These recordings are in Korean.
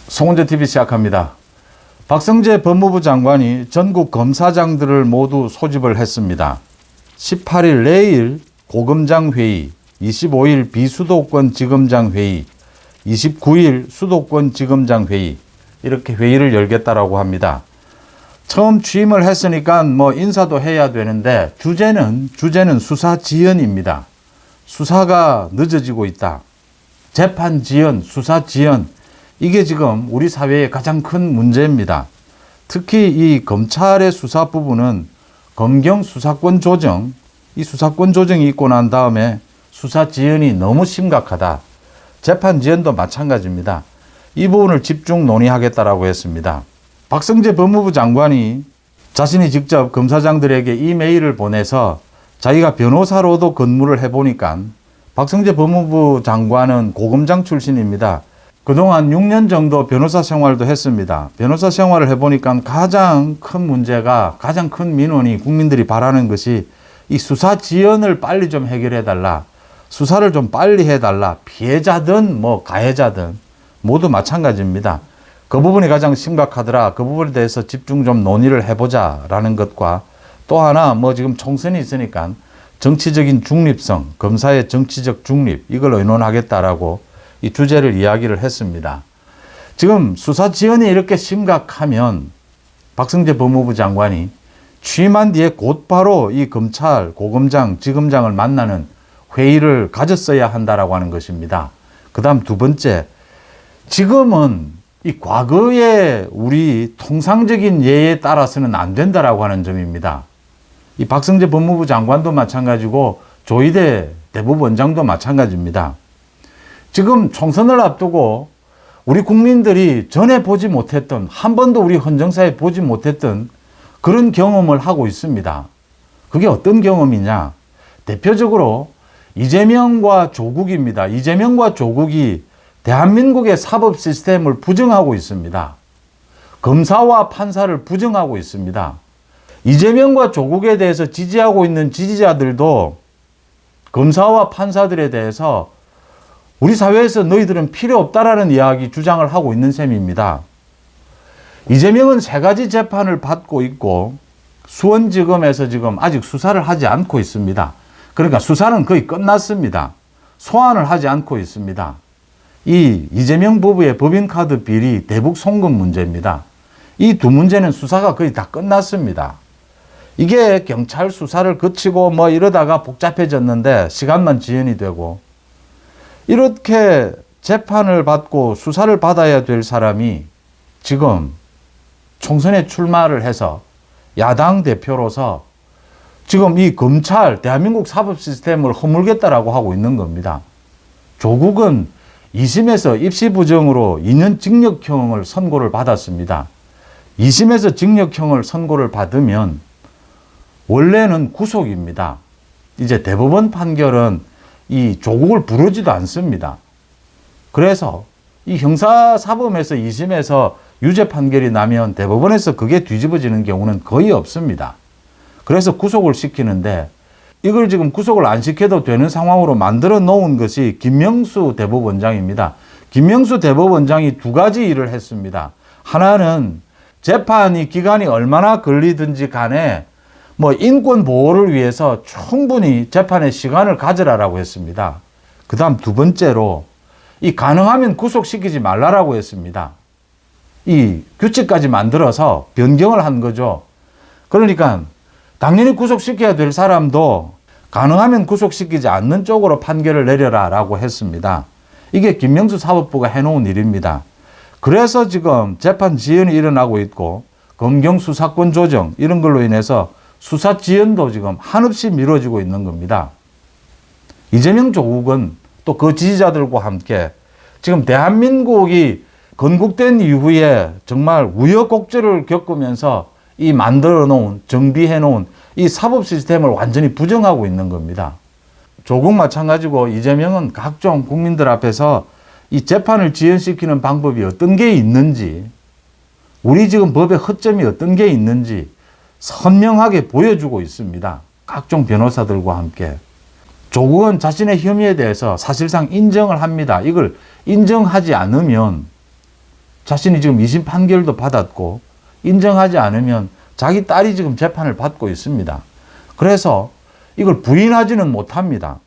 송은재TV 시작합니다. 박성재 법무부 장관이 전국 검사장들을 모두 소집을 했습니다. 18일 내일 고검장 회의, 25일 비수도권 지검장 회의, 29일 수도권 지검장 회의, 이렇게 회의를 열겠다라고 합니다. 처음 취임을 했으니까 인사도 해야 되는데 주제는 수사 지연입니다. 수사가 늦어지고 있다. 재판 지연, 수사 지연, 이게 지금 우리 사회의 가장 큰 문제입니다. 특히 이 검찰의 수사 부분은 검경 수사권 조정, 이 수사권 조정이 있고 난 다음에 수사 지연이 너무 심각하다. 재판 지연도 마찬가지입니다. 이 부분을 집중 논의하겠다라고 했습니다. 박성재 법무부 장관이 자신이 직접 검사장들에게 이메일을 보내서 자기가 변호사로도 근무를 해보니까, 박성재 법무부 장관은 고검장 출신입니다. 그동안 6년 정도 변호사 생활도 했습니다. 변호사 생활을 해보니까 가장 큰 문제가, 가장 큰 민원이, 국민들이 바라는 것이 이 수사 지연을 빨리 좀 해결해달라. 수사를 좀 빨리 해달라. 피해자든 가해자든 모두 마찬가지입니다. 그 부분이 가장 심각하더라. 그 부분에 대해서 집중 좀 논의를 해보자라는 것과, 또 하나 지금 총선이 있으니까 정치적인 중립성, 검사의 정치적 중립, 이걸 의논하겠다라고 이 주제를 이야기를 했습니다. 지금 수사 지연이 이렇게 심각하면 박성재 법무부 장관이 취임한 뒤에 곧바로 이 검찰, 고검장, 지검장을 만나는 회의를 가졌어야 한다라고 하는 것입니다. 그 다음 두 번째, 지금은 이 과거의 우리 통상적인 예에 따라서는 안 된다라고 하는 점입니다. 이 박성재 법무부 장관도 마찬가지고 조희대 대법원장도 마찬가지입니다. 지금 총선을 앞두고 우리 국민들이 전에 보지 못했던, 한 번도 우리 헌정사에 보지 못했던 그런 경험을 하고 있습니다. 그게 어떤 경험이냐? 대표적으로 이재명과 조국입니다. 이재명과 조국이 대한민국의 사법 시스템을 부정하고 있습니다. 검사와 판사를 부정하고 있습니다. 이재명과 조국에 대해서 지지하고 있는 지지자들도 검사와 판사들에 대해서 우리 사회에서 너희들은 필요 없다라는 이야기 주장을 하고 있는 셈입니다. 이재명은 3가지 재판을 받고 있고 수원지검에서 지금 아직 수사를 하지 않고 있습니다. 그러니까 수사는 거의 끝났습니다. 소환을 하지 않고 있습니다. 이 이재명 부부의 법인카드 비리 대북 송금 문제입니다. 이 두 문제는 수사가 거의 다 끝났습니다. 이게 경찰 수사를 거치고 이러다가 복잡해졌는데 시간만 지연이 되고, 이렇게 재판을 받고 수사를 받아야 될 사람이 지금 총선에 출마를 해서 야당 대표로서 지금 이 검찰, 대한민국 사법 시스템을 허물겠다라고 하고 있는 겁니다. 조국은 2심에서 입시 부정으로 2년 징역형을 선고를 받았습니다. 2심에서 징역형을 선고를 받으면 원래는 구속입니다. 이제 대법원 판결은 이 조국을 부르지도 않습니다. 그래서 이 형사사범에서 2심에서 유죄 판결이 나면 대법원에서 그게 뒤집어지는 경우는 거의 없습니다. 그래서 구속을 시키는데, 이걸 지금 구속을 안 시켜도 되는 상황으로 만들어 놓은 것이 김명수 대법원장입니다. 김명수 대법원장이 2가지 일을 했습니다. 하나는 재판이 기간이 얼마나 걸리든지 간에 인권 보호를 위해서 충분히 재판의 시간을 가져라라고 했습니다. 그 다음 두 번째로 가능하면 구속시키지 말라라고 했습니다. 이 규칙까지 만들어서 변경을 한 거죠. 그러니까 당연히 구속시켜야 될 사람도 가능하면 구속시키지 않는 쪽으로 판결을 내려라라고 했습니다. 이게 김명수 사법부가 해놓은 일입니다. 그래서 지금 재판 지연이 일어나고 있고, 검경 수사권 조정 이런 걸로 인해서 수사 지연도 지금 한없이 미뤄지고 있는 겁니다. 이재명 조국은 또 그 지지자들과 함께 지금 대한민국이 건국된 이후에 정말 우여곡절을 겪으면서 이 만들어 놓은, 정비해 놓은 이 사법 시스템을 완전히 부정하고 있는 겁니다. 조국 마찬가지고 이재명은 각종 국민들 앞에서 이 재판을 지연시키는 방법이 어떤 게 있는지, 우리 지금 법의 허점이 어떤 게 있는지 선명하게 보여주고 있습니다. 각종 변호사들과 함께. 조국은 자신의 혐의에 대해서 사실상 인정을 합니다. 이걸 인정하지 않으면 자신이 지금 2심 판결도 받았고 인정하지 않으면 자기 딸이 지금 재판을 받고 있습니다. 그래서 이걸 부인하지는 못합니다.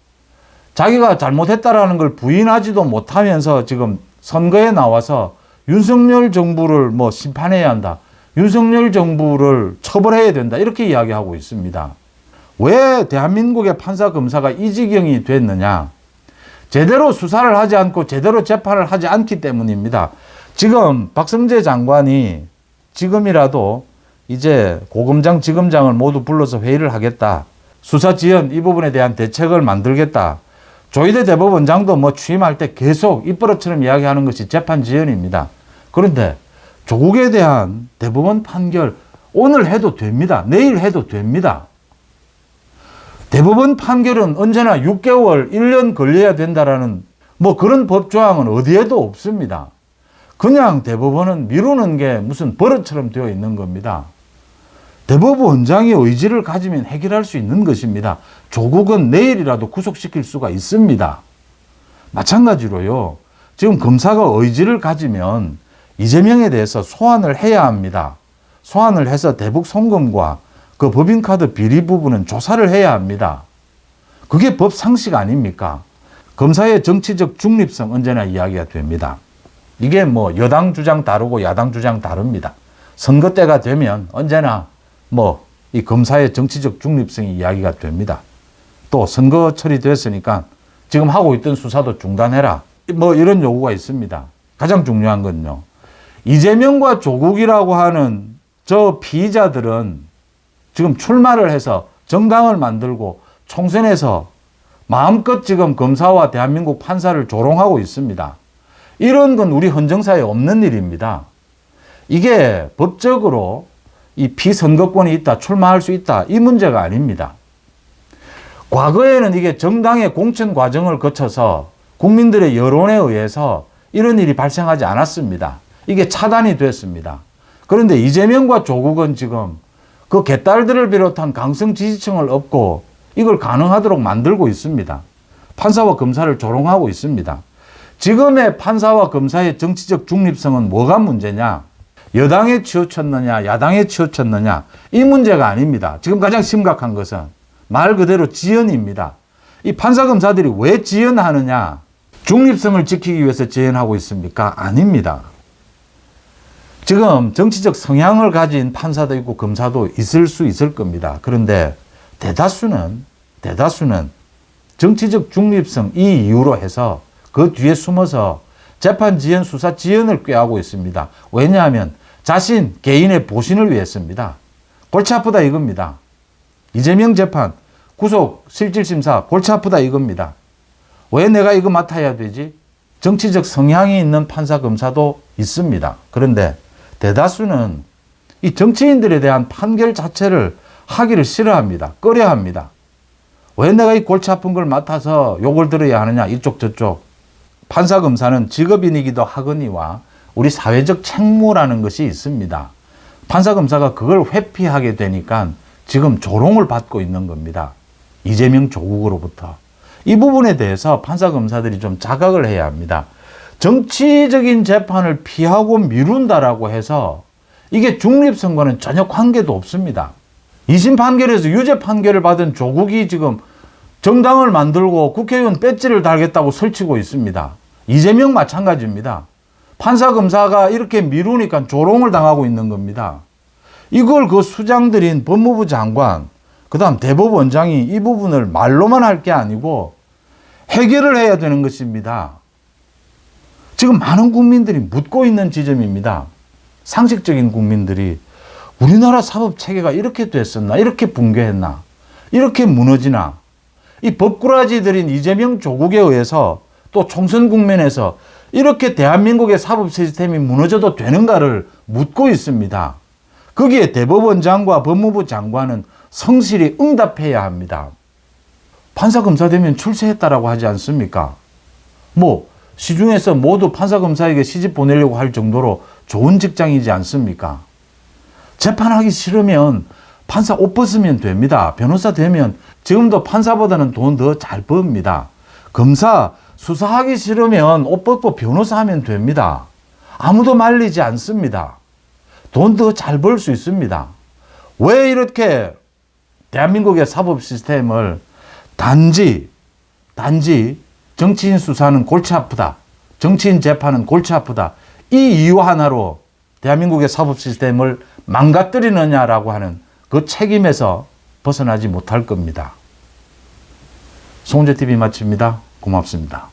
자기가 잘못했다라는 걸 부인하지도 못하면서 지금 선거에 나와서 윤석열 정부를 뭐 심판해야 한다. 윤석열 정부를 처벌해야 된다. 이렇게 이야기하고 있습니다. 왜 대한민국의 판사 검사가 이 지경이 됐느냐? 제대로 수사를 하지 않고 제대로 재판을 하지 않기 때문입니다. 지금 박성재 장관이 지금이라도 이제 고검장, 지검장을 모두 불러서 회의를 하겠다. 수사 지연 이 부분에 대한 대책을 만들겠다. 조희대 대법원장도 뭐 취임할 때 계속 입버릇처럼 이야기하는 것이 재판 지연입니다. 그런데 조국에 대한 대법원 판결 오늘 해도 됩니다. 내일 해도 됩니다. 대법원 판결은 언제나 6개월, 1년 걸려야 된다라는 뭐 그런 법조항은 어디에도 없습니다. 그냥 대법원은 미루는 게 무슨 버릇처럼 되어 있는 겁니다. 대법원장이 의지를 가지면 해결할 수 있는 것입니다. 조국은 내일이라도 구속시킬 수가 있습니다. 마찬가지로요. 지금 검사가 의지를 가지면 이재명에 대해서 소환을 해야 합니다. 소환을 해서 대북 송금과 그 법인카드 비리 부분은 조사를 해야 합니다. 그게 법 상식 아닙니까? 검사의 정치적 중립성 언제나 이야기가 됩니다. 이게 뭐 여당 주장 다르고 야당 주장 다릅니다. 선거 때가 되면 언제나 뭐 이 검사의 정치적 중립성이 이야기가 됩니다. 또 선거철이 됐으니까 지금 하고 있던 수사도 중단해라. 뭐 이런 요구가 있습니다. 가장 중요한 건요. 이재명과 조국이라고 하는 저 피의자들은 지금 출마를 해서 정당을 만들고 총선에서 마음껏 지금 검사와 대한민국 판사를 조롱하고 있습니다. 이런 건 우리 헌정사에 없는 일입니다. 이게 법적으로 이 피선거권이 있다, 출마할 수 있다, 이 문제가 아닙니다. 과거에는 이게 정당의 공천 과정을 거쳐서 국민들의 여론에 의해서 이런 일이 발생하지 않았습니다. 이게 차단이 됐습니다. 그런데 이재명과 조국은 지금 그 개딸들을 비롯한 강성 지지층을 얻고 이걸 가능하도록 만들고 있습니다. 판사와 검사를 조롱하고 있습니다. 지금의 판사와 검사의 정치적 중립성은 뭐가 문제냐? 여당에 치우쳤느냐, 야당에 치우쳤느냐, 이 문제가 아닙니다. 지금 가장 심각한 것은 말 그대로 지연입니다. 이 판사 검사들이 왜 지연하느냐? 중립성을 지키기 위해서 지연하고 있습니까? 아닙니다. 지금 정치적 성향을 가진 판사도 있고 검사도 있을 수 있을 겁니다. 그런데 대다수는 정치적 중립성 이 이유로 해서 그 뒤에 숨어서 재판 지연, 수사 지연을 꾀하고 있습니다. 왜냐하면 자신 개인의 보신을 위해서입니다. 골치 아프다 이겁니다. 이재명 재판, 구속, 실질심사 골치 아프다 이겁니다. 왜 내가 이거 맡아야 되지? 정치적 성향이 있는 판사, 검사도 있습니다. 그런데 대다수는 이 정치인들에 대한 판결 자체를 하기를 싫어합니다. 꺼려합니다. 왜 내가 이 골치 아픈 걸 맡아서 욕을 들어야 하느냐, 이쪽 저쪽. 판사, 검사는 직업인이기도 하거니와 우리 사회적 책무라는 것이 있습니다. 판사, 검사가 그걸 회피하게 되니까 지금 조롱을 받고 있는 겁니다. 이재명 조국으로부터. 이 부분에 대해서 판사, 검사들이 좀 자각을 해야 합니다. 정치적인 재판을 피하고 미룬다라고 해서 이게 중립성과는 전혀 관계도 없습니다. 2심 판결에서 유죄 판결을 받은 조국이 지금 정당을 만들고 국회의원 배지를 달겠다고 설치고 있습니다. 이재명 마찬가지입니다. 판사, 검사가 이렇게 미루니까 조롱을 당하고 있는 겁니다. 이걸 그 수장들인 법무부 장관, 그 다음 대법원장이 이 부분을 말로만 할 게 아니고 해결을 해야 되는 것입니다. 지금 많은 국민들이 묻고 있는 지점입니다. 상식적인 국민들이 우리나라 사법체계가 이렇게 됐었나? 이렇게 붕괴했나? 이렇게 무너지나? 이 법꾸라지들인 이재명 조국에 의해서 또 총선 국면에서 이렇게 대한민국의 사법 시스템이 무너져도 되는가를 묻고 있습니다. 거기에 대법원장과 법무부 장관은 성실히 응답해야 합니다. 판사, 검사 되면 출세했다라고 하지 않습니까? 뭐 시중에서 모두 판사, 검사에게 시집 보내려고 할 정도로 좋은 직장이지 않습니까? 재판하기 싫으면 판사 옷 벗으면 됩니다. 변호사 되면 지금도 판사보다는 돈 더 잘 법니다. 검사 수사하기 싫으면 옷 벗고 변호사 하면 됩니다. 아무도 말리지 않습니다. 돈 더 잘 벌 수 있습니다. 왜 이렇게 대한민국의 사법 시스템을 단지 정치인 수사는 골치 아프다, 정치인 재판은 골치 아프다, 이 이유 하나로 대한민국의 사법 시스템을 망가뜨리느냐라고 하는 그 책임에서 벗어나지 못할 겁니다. 송재TV 마칩니다. 고맙습니다.